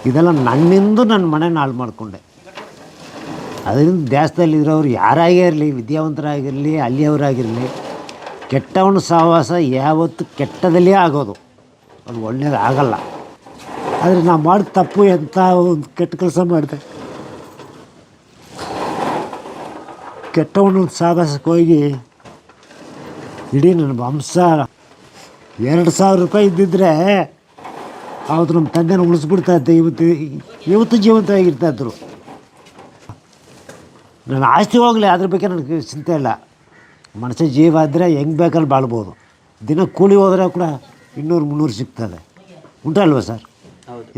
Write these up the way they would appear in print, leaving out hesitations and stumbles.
ಇದೆಲ್ಲ ನನ್ನಿಂದ ನನ್ನ ಮನೆನ ಹಾಳು ಮಾಡಿಕೊಂಡೆ. ಅದರಿಂದ ದೇಶದಲ್ಲಿರೋರು ಯಾರಾಗೇ ಇರಲಿ, ವಿದ್ಯಾವಂತರಾಗಿರಲಿ, ಅಲ್ಲಿಯವರಾಗಿರಲಿ, ಕೆಟ್ಟವನ ಸಹವಾಸ ಯಾವತ್ತು ಕೆಟ್ಟದಲ್ಲೇ ಆಗೋದು, ಅದು ಒಳ್ಳೆಯದು ಆಗಲ್ಲ. ಆದರೆ ನಾವು ಮಾಡಿದ ತಪ್ಪು ಎಂಥ ಒಂದು ಕೆಟ್ಟ ಕೆಲಸ ಮಾಡಿದೆ. ಕೆಟ್ಟವನ ಸಹವಾಸಕ್ಕೆ ಹೋಗಿ ಇಡೀ ನನ್ನ ವಂಶ 2,000 ರೂಪಾಯಿ ಇದ್ದಿದ್ದರೆ ಅವತ್ತು ನಮ್ಮ ತಂದೆನ ಉಳಿಸ್ಬಿಡ್ತಾಯಿದ್ದೆ. ಇವತ್ತು ಜೀವಂತವಾಗಿರ್ತಾಯಿದ್ರು. ನನ್ನ ಆಸ್ತಿ ಹೋಗಲಿ, ಅದ್ರ ಬಗ್ಗೆ ನನಗೆ ಚಿಂತೆ ಇಲ್ಲ. ಮನುಷ್ಯ ಜೀವ ಇದ್ದರೆ ಹೆಂಗೆ ಬೇಕಲ್ಲಿ ಬಾಳ್ಬೋದು. ದಿನ ಕೂಲಿ ಹೋದರೆ ಕೂಡ 200-300 ಸಿಗ್ತದೆ, ಉಂಟಲ್ವ ಸರ್?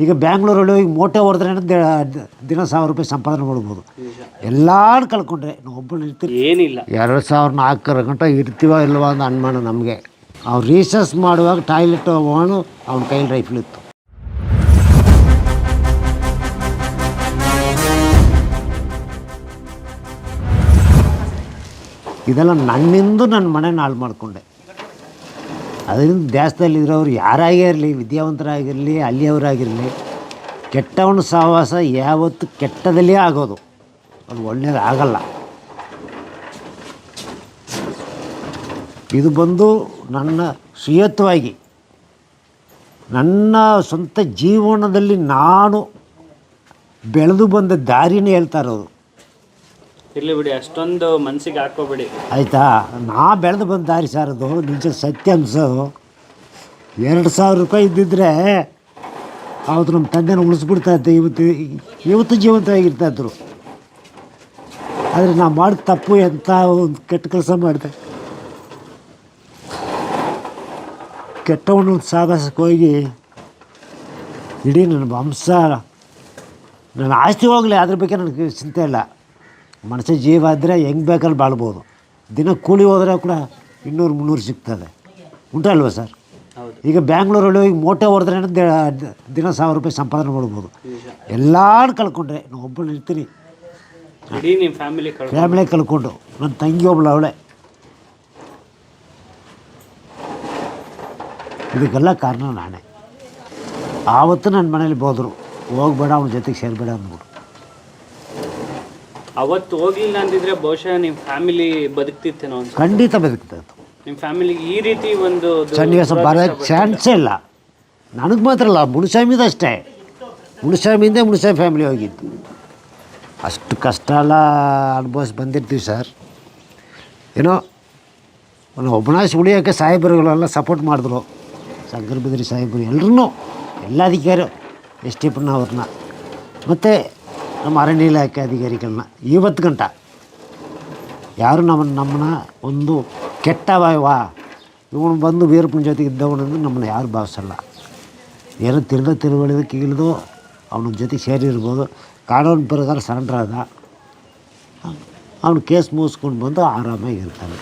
ಈಗ ಬ್ಯಾಂಗ್ಳೂರಲ್ಲಿ ಹೋಗಿ ಮೋಟೆ ಹೊಡೆದ್ರೆ ದಿನ 1,000 ರೂಪಾಯಿ ಸಂಪಾದನೆ ಮಾಡ್ಬೋದು. ಎಲ್ಲಾರು ಕಳ್ಕೊಂಡ್ರೆ ನಾವು ಒಬ್ಬಳು ಇರ್ತೀವಿ, ಏನಿಲ್ಲ 2,400 ಗಂಟೆ ಇರ್ತೀವೋ ಇಲ್ವೋ ಅಂತ ಅನುಮಾನ ನಮಗೆ. ಅವ್ರು ರೀಸರ್ಚ್ ಮಾಡುವಾಗ ಟಾಯ್ಲೆಟ್ ಹೋಗೋನು ಅವ್ನ ಕೈಲಿ ರೈಫಲ್ ಇತ್ತು. ಇದೆಲ್ಲ ನನ್ನಿಂದ ನನ್ನ ಮನೆನ ಹಾಳು ಮಾಡಿಕೊಂಡೆ. ಅದರಿಂದ ದೇಶದಲ್ಲಿರೋರು ಯಾರಾಗೇ ಇರಲಿ, ವಿದ್ಯಾವಂತರಾಗಿರಲಿ, ಅಲ್ಲಿಯವರಾಗಿರಲಿ, ಕೆಟ್ಟವನ ಸಹವಾಸ ಯಾವತ್ತು ಕೆಟ್ಟದಲ್ಲೇ ಆಗೋದು, ಅದು ಒಳ್ಳೆಯದು ಆಗಲ್ಲ. ಇದು ಬಂದು ನನ್ನ ಸ್ವಂತವಾಗಿ ನನ್ನ ಸ್ವಂತ ಜೀವನದಲ್ಲಿ ನಾನು ಬೆಳೆದು ಬಂದ ದಾರಿನೇ ಹೇಳ್ತಾ ಇರೋದು. ಇರಲಿ ಬಿಡಿ, ಅಷ್ಟೊಂದು ಮನಸ್ಸಿಗೆ ಹಾಕೋಬಿಡಿ ಆಯಿತಾ. ನಾ ಬೆಳೆದು ಬಂದ ದಾರಿ ಸಾರದು ನಿಜ ಸತ್ಯ ಅನ್ಸೋದು. 2,000 ರೂಪಾಯಿ ಇದ್ದಿದ್ದರೆ ಅವತ್ತು ನಮ್ಮ ತಂದೆನ ಉಳಿಸ್ಬಿಡ್ತಾಯಿದ್ದೆ. ಇವತ್ತು ಜೀವಂತವಾಗಿರ್ತಾಯಿದ್ರು. ಆದರೆ ನಾವು ಮಾಡಿದ ತಪ್ಪು ಎಂಥ ಒಂದು ಕೆಟ್ಟ ಕೆಲಸ ಮಾಡಿದೆ. ಕೆಟ್ಟವನ ಸಹವಾಸಕ್ಕೆ ಹೋಗಿ ಇಡೀ ನನ್ನ ವಂಶ, ನನ್ನ ಆಸ್ತಿ ಹೋಗಲಿ, ಅದ್ರ ಬಗ್ಗೆ ನನಗೆ ಚಿಂತೆ ಇಲ್ಲ. ಮನುಷ್ಯ ಜೀವ ಇದ್ದರೆ ಹೆಂಗೆ ಬೇಕಲ್ಲಿ ಬಾಳ್ಬೋದು. ದಿನ ಕೂಲಿ ಹೋದರೆ ಕೂಡ 200-300 ಸಿಗ್ತದೆ, ಉಂಟಲ್ವ ಸರ್? ಈಗ ಬ್ಯಾಂಗ್ಳೂರಲ್ಲಿ ಹೋಗಿ ಮೋಟೆ ಹೊಡೆದ್ರೆ ದಿನ 1,000 ರೂಪಾಯಿ ಸಂಪಾದನೆ ಮಾಡ್ಬೋದು. ಎಲ್ಲಾರು ಕಳ್ಕೊಂಡ್ರೆ ನಾವು ಒಬ್ಬಳು ಇರ್ತೀನಿ, ಫ್ಯಾಮಿಲಿ ಕಳ್ಕೊಂಡು. ನನ್ನ ತಂಗಿ ಒಬ್ಳು ಅವಳೆ. ಇದಕ್ಕೆಲ್ಲ ಕಾರಣ ನಾನೇ. ಆವತ್ತು ನನ್ನ ಮನೇಲಿ ಬೋದರು, ಹೋಗ್ಬೇಡ ಅವನ ಜೊತೆಗೆ ಸೇರಬೇಡ ಅಂದ್ಬಿಟ್ಟು. ಅವತ್ತು ಹೋಗ್ಲಿಲ್ಲ ಅಂದಿದ್ರೆ ಬಹುಶಃ ನಿಮ್ಮ ಫ್ಯಾಮಿಲಿ ಬದುಕ್ತಿತ್ತೇನೋ ಅಂತ. ಖಂಡಿತ ಬದುಕ್ತಾಯಿತ್ತು. ನಿಮ್ಮ ಫ್ಯಾಮಿಲಿಗೆ ಈ ರೀತಿ ಒಂದು ಸನ್ನಿವೇಶ ಬರೋಕ್ಕೆ ಚಾನ್ಸೇ ಇಲ್ಲ. ನನಗೆ ಮಾತ್ರ ಅಲ್ಲ, ಮುನುಸ್ವಾಮಿದು ಅಷ್ಟೇ. ಮುನುಸ್ವಾಮಿಯಿಂದ ಮುನುಸ್ವಾಮಿ ಫ್ಯಾಮಿಲಿ ಹೋಗಿತ್ತು. ಅಷ್ಟು ಕಷ್ಟ ಎಲ್ಲ ಅನುಭವಿಸಿ ಬಂದಿರ್ತೀವಿ ಸರ್. ಏನೋ ಒಬ್ಬನಾಸಿ ಉಳಿಯೋಕ್ಕೆ ಸಾಹೇಬರುಗಳೆಲ್ಲ ಸಪೋರ್ಟ್ ಮಾಡಿದ್ರು. ಶಂಕರ ಬಿದರಿ ಸಾಹೇಬರು ಎಲ್ಲರೂ, ಎಲ್ಲ ಅಧಿಕಾರಿ, ಎಸ್ ಟಿ ಪಣ್ಣ ಅವ್ರನ್ನ, ಮತ್ತು ನಮ್ಮ ಅರಣ್ಯ ಇಲಾಖೆ ಅಧಿಕಾರಿಗಳನ್ನ ಇವತ್ತು ಗಂಟ ಯಾರು ನಮ್ಮನ್ನ ಒಂದು ಕೆಟ್ಟವಾ ಇವನು ಬಂದು ವೀರಪ್ಪನ ಜೊತೆಗೆ ಇದ್ದವನಂದು ನಮ್ಮನ್ನು ಯಾರು ಭಾವಿಸಲ್ಲ. ಏನೋ ತಿಳುವಳಿದಕ್ಕೆ ಇಳಿದು ಅವನ ಜೊತೆಗೆ ಸೇರಿರ್ಬೋದು. ಕಾನೂನು ಪ್ರಕಾರ ಸರೆಂಡರ್ ಆದ, ಅವನು ಕೇಸ್ ಮುಗಿಸ್ಕೊಂಡು ಬಂದು ಆರಾಮಾಗಿ ಇರ್ತಾನೆ.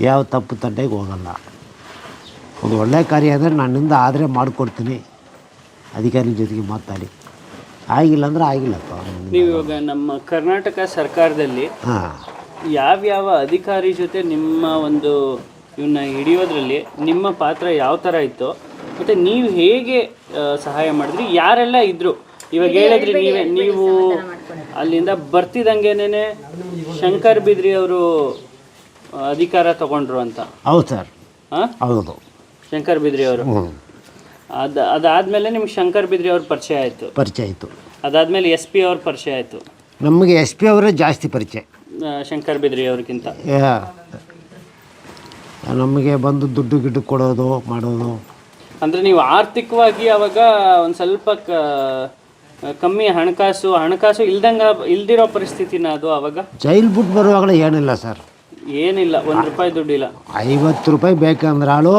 ಯಾವ ತಪ್ಪು ತಂಟೆಗೆ ಹೋಗಲ್ಲ. ಒಂದು ಒಳ್ಳೆಯ ಕಾರ್ಯ ಅಂದರೆ ನನ್ನಿಂದ ಆದರೆ ಮಾಡಿಕೊಡ್ತೀನಿ, ಅಧಿಕಾರಿ ಜೊತೆಗೆ ಮಾತಾಡಿ. ಆಗಿಲ್ಲ ಅಂದರೆ ಆಗಿಲ್ಲಪ್ಪ. ನೀವು ಇವಾಗ ನಮ್ಮ ಕರ್ನಾಟಕ ಸರ್ಕಾರದಲ್ಲಿ ಯಾವ್ಯಾವ ಅಧಿಕಾರಿ ಜೊತೆ ನಿಮ್ಮ ಒಂದು ಇವನ್ನ ಹಿಡಿಯೋದ್ರಲ್ಲಿ ನಿಮ್ಮ ಪಾತ್ರ ಯಾವ ಥರ ಇತ್ತು, ಮತ್ತು ನೀವು ಹೇಗೆ ಸಹಾಯ ಮಾಡಿದ್ರಿ, ಯಾರೆಲ್ಲ ಇದ್ದರು? ಇವಾಗ ಹೇಳಿದ್ರಿ ನೀವು ಅಲ್ಲಿಂದ ಬರ್ತಿದ್ದಂಗೆನೇ ಶಂಕರ್ ಬಿದ್ರಿ ಅವರು ಅಧಿಕಾರ ತಗೊಂಡ್ರು ಅಂತ. ಹೌದು ಸರ್. ಹಾಂ, ಹೌದು, ಶಂಕರ್ ಬಿದ್ರಿ ಅವರು. ಅದಾದಮೇಲೆ ನಿಮ್ಗೆ ಶಂಕರ್ ಬಿದ್ರಿ ಅವ್ರ ಪರಿಚಯ ಆಯಿತು. ಅದಾದಮೇಲೆ ಎಸ್ ಪಿ ಅವ್ರ ಪರಿಚಯ ಆಯಿತು. ನಮಗೆ ಎಸ್ ಪಿ ಅವರೇ ಜಾಸ್ತಿ ಪರಿಚಯ ಶಂಕರ್ ಬಿದ್ರಿ ಅವ್ರಿಗಿಂತ. ನಮಗೆ ಬಂದು ದುಡ್ಡು ಗಿಡ್ಡು ಕೊಡೋದು ಮಾಡೋದು. ಅಂದರೆ ನೀವು ಆರ್ಥಿಕವಾಗಿ ಅವಾಗ ಒಂದು ಸ್ವಲ್ಪ ಕಮ್ಮಿ ಹಣಕಾಸು ಇಲ್ದಿರೋ ಪರಿಸ್ಥಿತಿನ ಅದು ಅವಾಗ? ಜೈಲ್ ಬಿಟ್ಟು ಬರುವಾಗಲೇ ಏನಿಲ್ಲ ಸರ್, ಏನಿಲ್ಲ, 1 ರೂಪಾಯಿ ದುಡ್ಡಿಲ್ಲ. 50 ರೂಪಾಯಿ ಬೇಕಂದ್ರೆ ಆಳು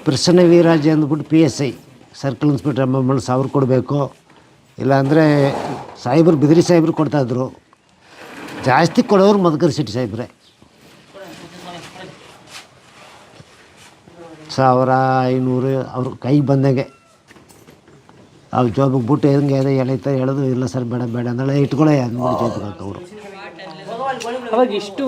ಪ್ರಸನ್ನ ವೀರಾಜ್ ಅಂದ್ಬಿಟ್ಟು PSI ಸರ್ಕಲ್ ಇನ್ಸ್ಪೆಕ್ಟರ್ ಅಮ್ಮಮ್ಮಳು 1,000 ಕೊಡಬೇಕು. ಇಲ್ಲಾಂದರೆ ಸಾಹೇಬರು ಬಿದಿರಿ ಸಾಹೇಬರು ಕೊಡ್ತಾಯಿದ್ರು. ಜಾಸ್ತಿ ಕೊಡೋರು ಮಧುಕರ್ ಶೆಟ್ಟಿ ಸಾಹೇಬ್ರೆ. 1,500 ಅವ್ರ ಕೈಗೆ ಬಂದಂಗೆ ಅವ್ರ ಜೋಬಿಗೆ ಬಿಟ್ಟು ಹೆಂಗೆ ಹೇಳೋದು. ಇಲ್ಲ ಸರ್ ಬೇಡ ಅಂದೇಳಿ ಇಟ್ಕೊಳ್ಳೆ ಅಂದ್ಬಿಟ್ಟು ಜೋಬಿಗೆ ಹಾಕೋರು. ಅವಾಗ ಇಷ್ಟು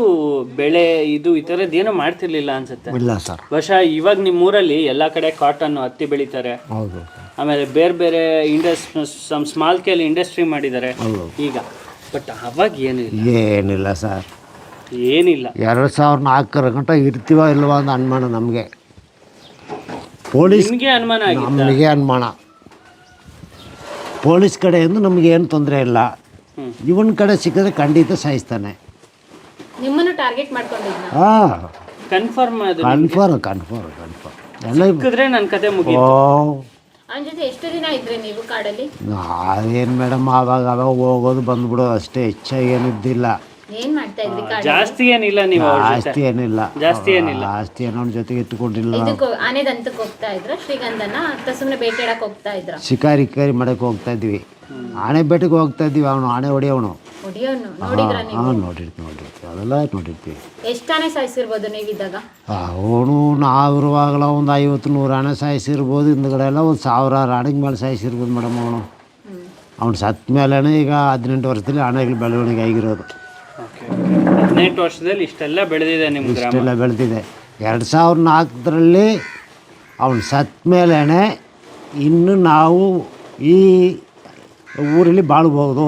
ಬೆಳೆ ಈ ಥರದ್ದು ಏನೋ ಮಾಡ್ತಿರ್ಲಿಲ್ಲ ಅನ್ಸುತ್ತೆ. ಇಲ್ಲ ಸರ್. ಬಹುಶಃ ಇವಾಗ ನಿಮ್ಮೂರಲ್ಲಿ ಎಲ್ಲ ಕಡೆ ಕಾಟನ್, ಹತ್ತಿ ಬೆಳೀತಾರೆ. ಹೌದು. ಆಮೇಲೆ ಬೇರೆ ಬೇರೆ ಸ್ಮಾಲ್ ಸ್ಕೇಲ್ ಇಂಡಸ್ಟ್ರಿ ಮಾಡಿದ್ದಾರೆ ಈಗ. ಬಟ್ ಅವಾಗ ಏನಿಲ್ಲ ಸರ್, ಏನಿಲ್ಲ. 2004 ಗಂಟ ಇರ್ತೀವ ಇಲ್ವ ಅಂತ ಅನುಮಾನ ನಮಗೆ. ಪೊಲೀಸ್ ನಿಮಗೆ ಅನುಮಾನ ಆಗಿತ್ತಾ? ನಮಗೆ ಅನುಮಾನ. ಪೊಲೀಸ್ ಕಡೆಯಿಂದ ನಮಗೇನು ತೊಂದರೆ ಇಲ್ಲ. ಇವನ್ ಕಡೆ ಸಿಕ್ಕಿದ್ರೆ ಖಂಡಿತ ಸಾಯಿಸ್ತಾನೆ. ನಿಮ್ಮನ್ನು ಟಾರ್ಗೆಟ್ ಮಾಡ್ಕೊಂಡಿದ್ನ? ಹಾಂ, ಕನ್ಫರ್ಮ್ ಅದು ಕನ್ಫರ್ಮ್ ಎಲ್ಲ ಸಿಕ್ಕಿದ್ರೆ ನನ್ನ ಕತೆ ಮುಗಿತು. ಅವನ ಜೊತೆ ಎಷ್ಟು ದಿನ ಇದ್ರಿ ನೀವು ಕಾಡಲ್ಲಿ? ಅದೇನು ಮೇಡಮ್, ಆವಾಗ ಹೋಗೋದು ಬಂದ್ಬಿಡೋದು ಅಷ್ಟೇ, ಹೆಚ್ಚಾಗಿ ಏನಿದ್ದಿಲ್ಲ. ಏನ್ ಮಾಡ್ತಾ ಇದ್ರಿ ಕಾಡಲ್ಲಿ? ಜಾಸ್ತಿ ಏನಿಲ್ಲ ನೀವು ಅವ್ರ ಜೊತೆ? ಜಾಸ್ತಿ ಏನಿಲ್ಲ ಆಸ್ತಿ ಏನೋ ಜೊತೆಗೆ ಇಟ್ಟುಕೊಂಡಿಲ್ಲ. ಇದಕ್ಕೆ ಆನೆದಂತಕ್ಕೆ ಹೋಗ್ತಾ ಇದ್ರ ಶ್ರೀಗಂಧನ ಅಥವಾ ಸುಮ್ಮನೆ ಬೇಟೆಡಕ್ ಹೋಗ್ತಾ ಇದ್ರ? ಶಿಕಾರಿ ಮಾಡಕ್ಕೆ ಹೋಗ್ತಾ ಇದ್ವಿ. ಆನೆ ಬೇಟೆಗೆ ಹೋಗ್ತಾ ಇದ್ವಿ. ಅವನು ಆನೆ ಹೊಡಿಯೋನು. ನೋಡಿದ್ರ ನೀವು? ಹಾಂ, ನೋಡಿರ್ತೀವಿ ಅದೆಲ್ಲ ನೋಡಿರ್ತೀವಿ. ಎಷ್ಟು ಆನೆ ಸಾಯಿಸಿರ್ಬೋದು ನೀವಿದ್ದಾಗ? ಅವನು ನಾವಿರುವಾಗಲ ಒಂದು 50-100 ಆನೆ ಸಾಯಿಸಿರ್ಬೋದು. ಹಿಂದ್ಗಡೆ ಎಲ್ಲ ಒಂದು 1000 ಆನೆಗೆ ಮೇಲೆ ಸಾಯಿಸಿರ್ಬೋದು ಮೇಡಮ್. ಅವನು ಸತ್ತ ಮೇಲೇ ಈಗ 18 ವರ್ಷದಲ್ಲಿ ಆನೆಗಳು ಬೆಳವಣಿಗೆ ಆಗಿರೋದು. 18 ವರ್ಷದಲ್ಲಿ ಇಷ್ಟೆಲ್ಲ ಬೆಳೆದಿದೆ ನಿಮ್ಮ ಗ್ರಾಮ? ಇಷ್ಟೆಲ್ಲ ಬೆಳೆದಿದೆ. 2004 ಅವನು ಸತ್ತ ಮೇಲೇ ಇನ್ನು ನಾವು ಈ ಊರಲ್ಲಿ ಬಾಳ್ಬೋದು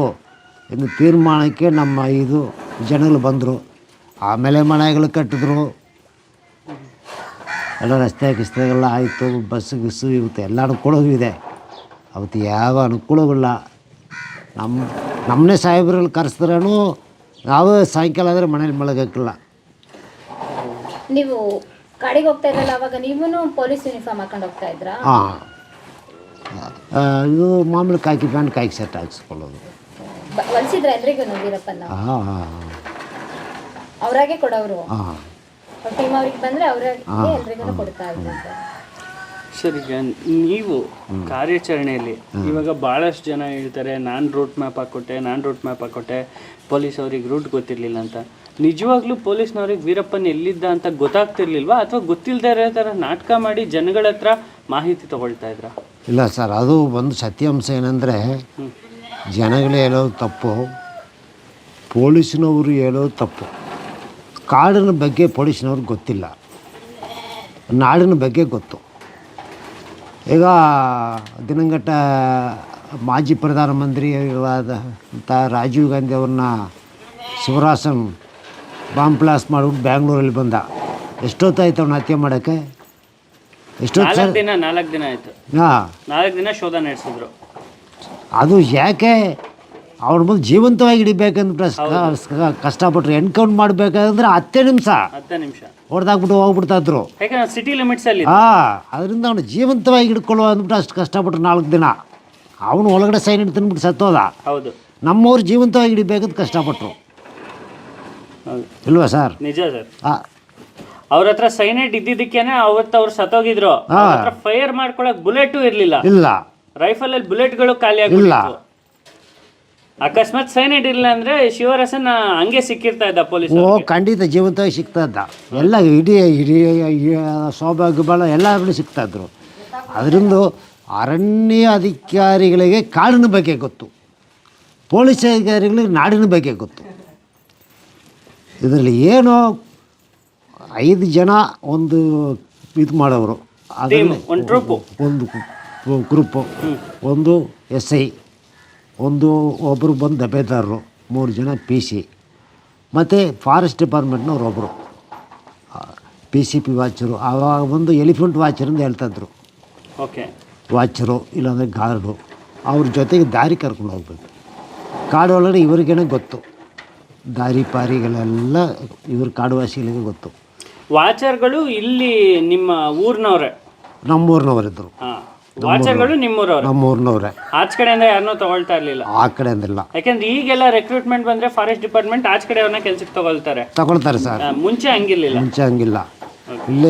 ಇನ್ನು ತೀರ್ಮಾನಕ್ಕೆ ನಮ್ಮ ಇದು ಜನಗಳು ಬಂದರು. ಆಮೇಲೆ ಮನೆಗಳು ಕಟ್ಟಿದ್ರು, ಎಲ್ಲ ರಸ್ತೆಗೆಲ್ಲ ಆಯಿತು, ಬಸ್ಸು ಇವತ್ತು ಎಲ್ಲ ಅನುಕೂಲವೂ ಇದೆ. ಅವತ್ತು ಯಾವ ಅನುಕೂಲವಿಲ್ಲ. ನಮ್ಮನ್ನೇ ಸಾಹೇಬ್ರಲ್ಲಿ ಕರೆಸಿದ್ರೂ ನಾವು ಸಾಯಂಕಾಲ ಆದರೆ ಮನೇಲಿ ಮಲಗಕ್ಕಿಲ್ಲ. ನೀವು ಕಾಡಿಗೆ ಹೋಗ್ತಾ ಇದ್ರಲ್ಲ, ಅವಾಗ ನೀವು ಪೊಲೀಸ್ ಯೂನಿಫಾರ್ಮ್ ಹಾಕೊಂಡು ಹೋಗ್ತಾ ಇದ್ರಾ? ಹಾಂ, ಇದು ಮಾಮೂಲಿ ಕಾಕಿ ಪ್ಯಾಂಟ್ ಕಾಕಿ ಶರ್ಟ್ ಹಾಕ್ಸ್ಕೊಳ್ಳೋದು. ಹೊಲಿಸಿದ್ರ ಎಲ್ರಿಗೂ ವೀರಪ್ಪನ? ಹಾಂ, ಅವ್ರಾಗೆ ಕೊಡೋರು? ಹಾಂ, ಟೀಮ್ ಅವ್ರಿಗೆ ಬಂದರೆ ಅವ್ರಾಗೆ ಎಲ್ರಿಗೂ ಕೊಡ್ತಾ ಇದ್ರು. ಸರ್, ಈಗ ನೀವು ಕಾರ್ಯಾಚರಣೆಯಲ್ಲಿ ಇವಾಗ ಭಾಳಷ್ಟು ಜನ ಹೇಳ್ತಾರೆ ನಾನು ರೂಟ್ ಮ್ಯಾಪ್ ಹಾಕ್ಕೊಟ್ಟೆ, ಪೊಲೀಸ್ ಅವ್ರಿಗೆ ರೂಟ್ ಗೊತ್ತಿರಲಿಲ್ಲ ಅಂತ. ನಿಜವಾಗ್ಲೂ ಪೊಲೀಸ್ನವ್ರಿಗೆ ವೀರಪ್ಪನ್ ಎಲ್ಲಿದ್ದ ಅಂತ ಗೊತ್ತಾಗ್ತಿರ್ಲಿಲ್ವಾ, ಅಥವಾ ಗೊತ್ತಿಲ್ಲದೆ ಇರೋ ಥರ ನಾಟಕ ಮಾಡಿ ಜನಗಳ ಹತ್ರ ಮಾಹಿತಿ ತಗೊಳ್ತಾ ಇದ್ರ? ಇಲ್ಲ ಸರ್, ಅದು ಒಂದು ಸತ್ಯಾಂಶ ಏನಂದರೆ, ಜನಗಳು ಹೇಳೋದು ತಪ್ಪು, ಪೊಲೀಸ್ನವರು ಹೇಳೋದು ತಪ್ಪು. ಕಾಡಿನ ಬಗ್ಗೆ ಪೊಲೀಸ್ನವ್ರಿಗೆ ಗೊತ್ತಿಲ್ಲ, ನಾಡಿನ ಬಗ್ಗೆ ಗೊತ್ತು. ಈಗ ದಿನಂಗಟ್ಟ ಮಾಜಿ ಪ್ರಧಾನಮಂತ್ರಿಯಾದಂಥ ರಾಜೀವ್ ಗಾಂಧಿ ಅವ್ರನ್ನ ಶಿವರಾಸನ್ ಬಾಂಬ್ ಬ್ಲಾಸ್ಟ್ ಮಾಡಿಬಿಟ್ಟು ಬ್ಯಾಂಗ್ಳೂರಲ್ಲಿ ಬಂದ. ಎಷ್ಟೊತ್ತಾಯ್ತು ಅವನ್ನ ಹತ್ಯೆ ಮಾಡೋಕ್ಕೆ? ಎಷ್ಟೊತ್ತು? 4 ದಿನ ಆಯಿತು. ಹಾಂ, 4 ದಿನ ಶೋಧ ನಡೆಸಿದ್ರು. ಅದು ಯಾಕೆ ಅವ್ರ ಮುಂದೆ ಜೀವಂತವಾಗಿ ಹಿಡಿಬೇಕಂದ್ರೆ ಕಷ್ಟಪಟ್ಟರು. ಎನ್ಕೌಂಟ್ ಮಾಡಬೇಕಂದ್ರೆ 10 ನಿಮಿಷ ಹೊಡೆದಾಕ್ಬಿಟ್ಟು ಹೋಗ್ಬಿಡ್ತಾಯಿದ್ರು. ಯಾಕಂದ್ರೆ ಸಿಟಿ ಲಿಮಿಟ್ಸಲ್ಲಿ. ಅದರಿಂದ ಅವನು ಜೀವಂತವಾಗಿ ಹಿಡ್ಕೊಳ್ಳೋ ಅಂದ್ಬಿಟ್ಟು ಅಷ್ಟು ಕಷ್ಟಪಟ್ಟರು. 4 ದಿನ ಅವನು ಒಳಗಡೆ ಸೈನಿಟ್ ತಿಂದ್ಬಿಟ್ಟು ಸತ್ತೋದ. ಹೌದು, ನಮ್ಮವ್ರು ಜೀವಂತವಾಗಿ ಹಿಡಿಬೇಕಂತ ಕಷ್ಟಪಟ್ಟರು. ಇಲ್ವಾ ಸರ್? ನಿಜ ಸರ್. ಅವ್ರ ಹತ್ರ ಸೈನೈಟ್ ಇದ್ದಿದ್ದಕ್ಕೇನೆ ಅವತ್ತು ಅವ್ರು ಸತ್ತೋಗಿದ್ರು. ಫೈರ್ ಮಾಡ್ಕೊಳಕ್ ಬುಲೆಟು ಇರ್ಲಿಲ್ಲ. ಇಲ್ಲ, ರೈಫಲ್ ಅಲ್ಲಿ ಬುಲೆಟ್ಗಳು ಖಾಲಿ ಆಗಿಲ್ಲ. ಅಕಸ್ಮಾತ್ ಸೈನೈಟ್ ಇಲ್ಲ ಅಂದ್ರೆ ಶಿವರಸನ್ ಹಂಗೆ ಸಿಕ್ಕಿರ್ತಾ ಇದ್ದ ಪೊಲೀಸ್. ಖಂಡಿತ ಜೀವಂತವಾಗಿ ಸಿಗ್ತಾ ಇದ್ದ. ಎಲ್ಲ ಇಡೀ ಸೌಭಾಗ್ಯ ಬಾಳ ಎಲ್ಲರೂ ಸಿಗ್ತಾ ಇದ್ರು. ಅದರಿಂದ ಅರಣ್ಯ ಅಧಿಕಾರಿಗಳಿಗೆ ಕಾಡಿನ ಬಗ್ಗೆ ಗೊತ್ತು, ಪೊಲೀಸ್ ಅಧಿಕಾರಿಗಳಿಗೆ ನಾಡಿನ ಬಗ್ಗೆ ಗೊತ್ತು. ಇದರಲ್ಲಿ ಏನೋ 5 ಜನ ಒಂದು ಇದು ಮಾಡೋರು, ಅದರಲ್ಲಿ ಒಂದು ಗ್ರೂಪು, ಒಂದು SI, ಒಬ್ಬರು ಬಂದು ದಬೇದಾರರು, 3 ಜನ PC, ಮತ್ತು ಫಾರೆಸ್ಟ್ ಡಿಪಾರ್ಟ್ಮೆಂಟ್ನವ್ರು ಒಬ್ಬರು PCP ವಾಚರು. ಆವಾಗ ಒಂದು ಎಲಿಫೆಂಟ್ ವಾಚರ್ ಅಂತ ಹೇಳ್ತಾಯಿದ್ರು. ಓಕೆ, ವಾಚರು ಇಲ್ಲಾಂದರೆ ಗಾರ್ಡು. ಅವ್ರ ಜೊತೆಗೆ ದಾರಿ ಕರ್ಕೊಂಡು ಹೋಗ್ಬೇಕು. ಕಾಡು ಒಳಗಡೆ ಇವ್ರಿಗೇನೆ ಗೊತ್ತು, ದಾರಿ ಪಾರಿಗಳೆಲ್ಲ ಇವ್ರ ಕಾಡುವಾಸಿಗಳಿಗೆ ಗೊತ್ತು. ವಾಚರ್ಗಳು ಇಲ್ಲಿ ನಿಮ್ಮ ಊರಿನವ್ರೆ? ನಮ್ಮೂರಿನವರಿದ್ದರು. ವಾಚರ್ಗಳು ನಿಮ್ಮೂರವ್ರೆ? ನಮ್ಮೂರಿನವ್ರೆ. ಆಚ ಕಡೆಯಿಂದ ಯಾರನ್ನೂ ತಗೊಳ್ತಾ ಇರಲಿಲ್ಲ? ಆ ಕಡೆಯಿಂದಿಲ್ಲ. ಯಾಕಂದ್ರೆ ಈಗೆಲ್ಲ ರೆಕ್ರೂಟ್ಮೆಂಟ್ ಬಂದರೆ ಫಾರೆಸ್ಟ್ ಡಿಪಾರ್ಟ್ಮೆಂಟ್ ಆಚ ಕಡೆಯವ್ರನ್ನ ಕೆಲ್ಸಕ್ಕೆ ತಗೊಳ್ತಾರೆ ಸರ್. ಮುಂಚೆ ಹಂಗಿಲ್ಲ.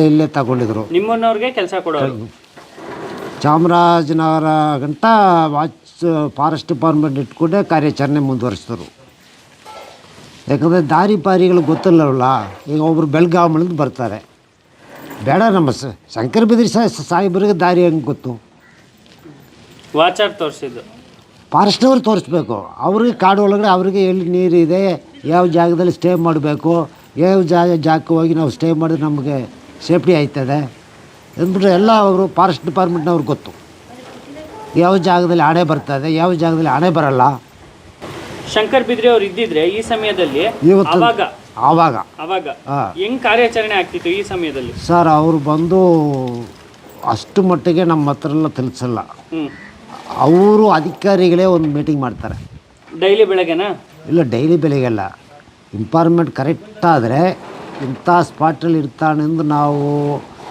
ಇಲ್ಲೇ ತಗೊಂಡಿದ್ರು. ನಿಮ್ಮೂರಿನವ್ರಿಗೆ ಕೆಲಸ ಕೊಡೋರು? ಚಾಮರಾಜನಗರ ಗಂಟ ಫಾರೆಸ್ಟ್ ಡಿಪಾರ್ಟ್ಮೆಂಟ್ ಇಟ್ಕೊಂಡೇ ಕಾರ್ಯಾಚರಣೆ ಮುಂದುವರಿಸಿದ್ರು. ಯಾಕಂದರೆ ದಾರಿ ಪಾರಿಗಳು ಗೊತ್ತಿಲ್ಲವಲ್ಲ. ಈಗ ಒಬ್ಬರು ಬೆಳಗಾವಿಯಿಂದ ಬರ್ತಾರೆ, ಬೇಡ ನಮ್ಮ ಶಂಕರ ಬಿದ್ರಿ ಸಾಹೇಬರಿಗೆ ದಾರಿ ಹೆಂಗೆ ಗೊತ್ತು? ವಾಚರ್ ತೋರಿಸಿದ್ದು ಫಾರೆಸ್ಟ್ನವ್ರು ತೋರಿಸ್ಬೇಕು. ಅವ್ರಿಗೆ ಕಾಡು ಒಳಗಡೆ ಅವ್ರಿಗೆ ಎಲ್ಲಿ ನೀರಿದೆ, ಯಾವ ಜಾಗದಲ್ಲಿ ಸ್ಟೇ ಮಾಡಬೇಕು, ಯಾವ ಜಾಗಕ್ಕೆ ಹೋಗಿ ನಾವು ಸ್ಟೇ ಮಾಡಿದ್ರೆ ನಮಗೆ ಸೇಫ್ಟಿ ಆಯ್ತದೆ ಅಂದ್ಬಿಟ್ರೆ ಎಲ್ಲ ಅವರು ಫಾರೆಸ್ಟ್ ಡಿಪಾರ್ಟ್ಮೆಂಟ್ನವ್ರಿಗೆ ಗೊತ್ತು. ಯಾವ ಜಾಗದಲ್ಲಿ ಆನೆ ಬರ್ತದೆ, ಯಾವ ಜಾಗದಲ್ಲಿ ಆನೆ ಬರಲ್ಲ. ಶಂಕರ್ ಬಿದ್ರಿ ಅವ್ರು ಇದ್ದಿದ್ರೆ ಈ ಸಮಯದಲ್ಲಿ ಇವತ್ತು ಆವಾಗ ಹೆಂಗ್ ಕಾರ್ಯಾಚರಣೆ ಆಗ್ತಿತ್ತು ಈ ಸಮಯದಲ್ಲಿ? ಸರ್ ಅವರು ಬಂದು ಅಷ್ಟು ಮಟ್ಟಿಗೆ ನಮ್ಮ ಹತ್ರ ಎಲ್ಲ ತಿಳಿಸಲ್ಲ. ಅವರು ಅಧಿಕಾರಿಗಳೇ ಒಂದು ಮೀಟಿಂಗ್ ಮಾಡ್ತಾರೆ. ಡೈಲಿ ಬೆಳಗ್ಗೆನಾ? ಇಲ್ಲ, ಡೈಲಿ ಬೆಳಿಗ್ಗೆಲ್ಲ. ಇನ್ಫಾರ್ಮೆಂಟ್ ಕರೆಕ್ಟಾದರೆ ಇಂಥ ಸ್ಪಾಟಲ್ಲಿ ಇರ್ತಾನೆಂದು ನಾವು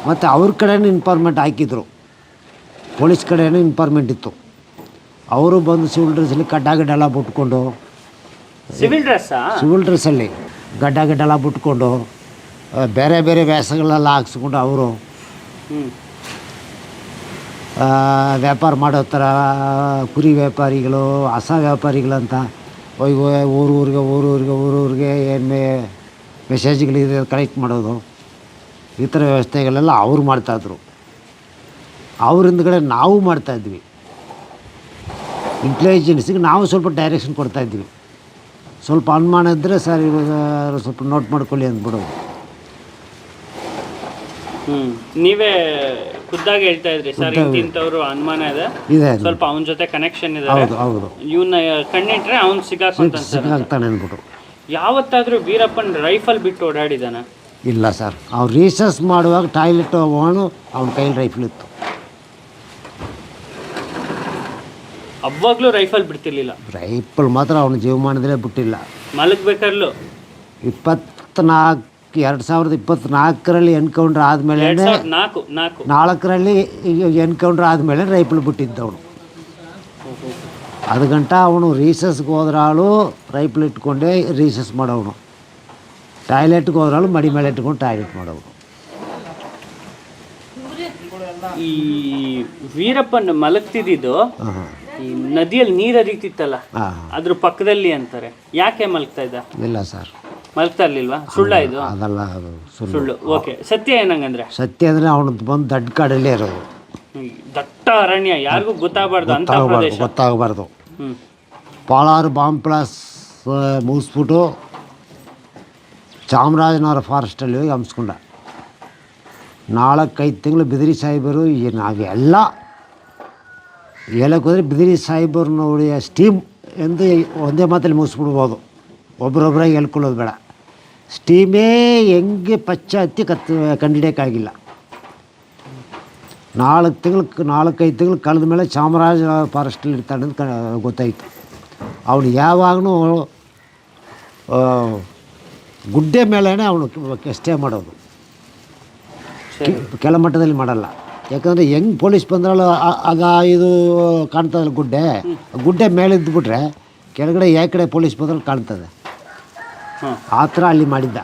ಮತ್ತು ಅವ್ರ ಕಡೆಯೂ ಇನ್ಫಾರ್ಮೆಂಟ್ ಹಾಕಿದ್ರು. ಪೊಲೀಸ್ ಕಡೆಯೂ ಇನ್ಫಾರ್ಮೆಂಟ್ ಇತ್ತು. ಅವರು ಬಂದು ಸಿವಿಲ್ ಡ್ರೆಸ್ಸಲ್ಲಿ ಗಡ್ಡೆಲ್ಲ ಬಿಟ್ಕೊಂಡು, ಸಿವಿಲ್ ಡ್ರೆಸ್ಸಲ್ಲಿ ಗಡ್ಡೆಲ್ಲ ಬಿಟ್ಕೊಂಡು ಬೇರೆ ಬೇರೆ ವ್ಯಾಸಗಳೆಲ್ಲ ಹಾಕ್ಸ್ಕೊಂಡು ಅವರು ವ್ಯಾಪಾರ ಮಾಡೋ ಥರ ಕುರಿ ವ್ಯಾಪಾರಿಗಳು, ಹಸ ವ್ಯಾಪಾರಿಗಳಂತ ಊರೂರಿಗೆ ಏನು ಮೆಸೇಜ್ಗಳಿದೆ ಕಲೆಕ್ಟ್ ಮಾಡೋದು, ಈ ಥರ ವ್ಯವಸ್ಥೆಗಳೆಲ್ಲ ಅವ್ರು ಮಾಡ್ತಾಯಿದ್ರು. ಅವ್ರ ಹಿಂದ್ಗಡೆ ನಾವು ಮಾಡ್ತಾಯಿದ್ವಿ. ಇಂಟೆಲಿಜೆನ್ಸಿಗೆ ನಾವು ಸ್ವಲ್ಪ ಡೈರೆಕ್ಷನ್ ಕೊಡ್ತಾಯಿದ್ವಿ. ಸ್ವಲ್ಪ ಅನುಮಾನ ಇದ್ದರೆ ಸರ್ ಇವಾಗ ಸ್ವಲ್ಪ ನೋಟ್ ಮಾಡ್ಕೊಳ್ಳಿ ಅಂದ್ಬಿಡೋದು. ನೀವೇ ಖುದ್ದಾಗಿ ಹೇಳ್ತಾ ಇದ್ರಿ ಸರ್ ಇಂಥವ್ರು ಅನುಮಾನ ಇದೆ, ಸ್ವಲ್ಪ ಅವನ ಜೊತೆ ಕನೆಕ್ಷನ್ ಇದೆ, ಹೌದು, ಇವನ್ನ ಕಣ್ಣಿಟ್ರೆ ಅವ್ನು ಸಿಗಾಕ್ತಾನೆ ಅಂದ್ಬಿಟ್ಟು. ಯಾವತ್ತಾದ್ರೂ ವೀರಪ್ಪನ್ ರೈಫಲ್ ಬಿಟ್ಟು ಓಡಾಡಿದಾನ? ಇಲ್ಲ ಸರ್. ಅವ್ರು ರೀಸರ್ಚ್ ಮಾಡುವಾಗ ಟಾಯ್ಲೆಟ್ ಹೋಗೋನು ಅವನ ಕೈಯಲ್ಲಿ ರೈಫಲ್ ಇತ್ತು. ಅವಾಗ್ಲೂ ರೈಫಲ್ ಬಿಡ್ತಿರ್ಲಿಲ್ಲ? ರೈಫಲ್ ಮಾತ್ರ ಅವನ ಜೀವಮಾನದಲ್ಲೇ ಬಿಟ್ಟಿಲ್ಲ. ಮಲಗ್ಬೇಕಾರ್ಲು 2024ರಲ್ಲಿ ಎನ್ಕೌಂಟ್ರ್ ಆದಮೇಲೆ, 4ರಲ್ಲಿ ಎನ್ಕೌಂಟ್ರ್ ಆದಮೇಲೆ ರೈಫಲ್ ಬಿಟ್ಟಿದ್ದವನು. ಅದು ಗಂಟ ಅವನು ರೀಸಸ್ಗೆ ಹೋದ್ರಾಳು ರೈಫಲ್ ಇಟ್ಕೊಂಡೇ ರೀಸಸ್ ಮಾಡೋವನು. ಟಾಯ್ಲೆಟ್ಗೆ ಹೋದ್ರಾಳು ಮಡಿ ಮೇಲೆ ಇಟ್ಕೊಂಡು ಟಾಯ್ಲೆಟ್ ಮಾಡೋವನು. ಈ ವೀರಪ್ಪನ್ ಮಲಗ್ತಿದ್ದು ಈ ನದಿಯಲ್ಲಿ ನೀರು ಹರಿತಿತ್ತಲ್ಲ ಅದ್ರ ಪಕ್ಕದಲ್ಲಿ ಅಂತಾರೆ, ಯಾಕೆ ಮಲಗ್ತಾ ಇದ್ದ? ಇಲ್ಲ ಸರ್, ಮಲಗ್ತಾ ಇರ್ಲಿಲ್ವಾ? ಸುಳ್ಳ ಇದು? ಅದಲ್ಲ, ಸುಳ್ಳು. ಓಕೆ, ಸತ್ಯ ಏನಂಗಂದ್ರೆ? ಸತ್ಯ ಅಂದರೆ ಅವನು ಬಂದು ದಡ್ಡ ಕಾಡಲ್ಲೇ ಇರೋದು. ದಟ್ಟ ಅರಣ್ಯ, ಯಾರಿಗೂ ಗೊತ್ತಾಗಬಾರ್ದು ಅಂತ ಪ್ರದೇಶ. ಗೊತ್ತಾಗಬಾರ್ದು. ಪಾಲಾರು ಬಾಂಬ್ ಪ್ಲಾಸ್ ಮುಗಿಸ್ಬಿಟ್ಟು ಚಾಮರಾಜನಗರ ಫಾರೆಸ್ಟಲ್ಲಿ ಹೋಗಿ ಹಂಸ್ಕೊಂಡ. 4-5 ತಿಂಗಳು ಬಿದಿರಿ ಸಾಹೇಬರು ನಾವೆಲ್ಲ ಹೇಳಕ್ಕೆ ಹೋದರೆ ಬಿದಿರಿ ಸಾಹೇಬರು ನೋಡಿ ಸ್ಟೀಮ್ ಎಂದು ಒಂದೇ ಮಾತಲ್ಲಿ ಮುಗಿಸ್ಬಿಡ್ಬೋದು. ಒಬ್ರೊಬ್ಬರಾಗಿ ಹೇಳ್ಕೊಳ್ಳೋದು ಬೇಡ. ಸ್ಟೀಮೇ ಹೆಂಗೆ ಹತ್ತಿ ಕಂಡಿಡಿಯೋಕ್ಕಾಗಿಲ್ಲ. 4-5 ತಿಂಗಳು ಕಳೆದ ಮೇಲೆ ಚಾಮರಾಜನಗರ ಫಾರೆಸ್ಟಲ್ಲಿ ಇರ್ತಾನೆ ಅಂತ ಗೊತ್ತಾಯಿತು. ಅವನು ಯಾವಾಗಲೂ ಗುಡ್ಡೆ ಮೇಲೇ ಅವನು ಸ್ಟೇ ಮಾಡೋದು, ಕೆಳಮಟ್ಟದಲ್ಲಿ ಮಾಡಲ್ಲ. ಯಾಕಂದರೆ ಹೆಂಗೆ ಪೊಲೀಸ್ ಬಂದ್ರಲ್ಲ ಆಗ ಇದು ಕಾಣ್ತದಲ್ಲ ಗುಡ್ಡೆ ಮೇಲೆ ಇದ್ದುಬಿಟ್ರೆ ಕೆಳಗಡೆ ಯಾವ ಕಡೆ ಪೊಲೀಸ್ ಬಂದ್ರೆ ಕಾಣ್ತದೆ. ಆ ಥರ ಅಲ್ಲಿ ಮಾಡಿದ್ದ.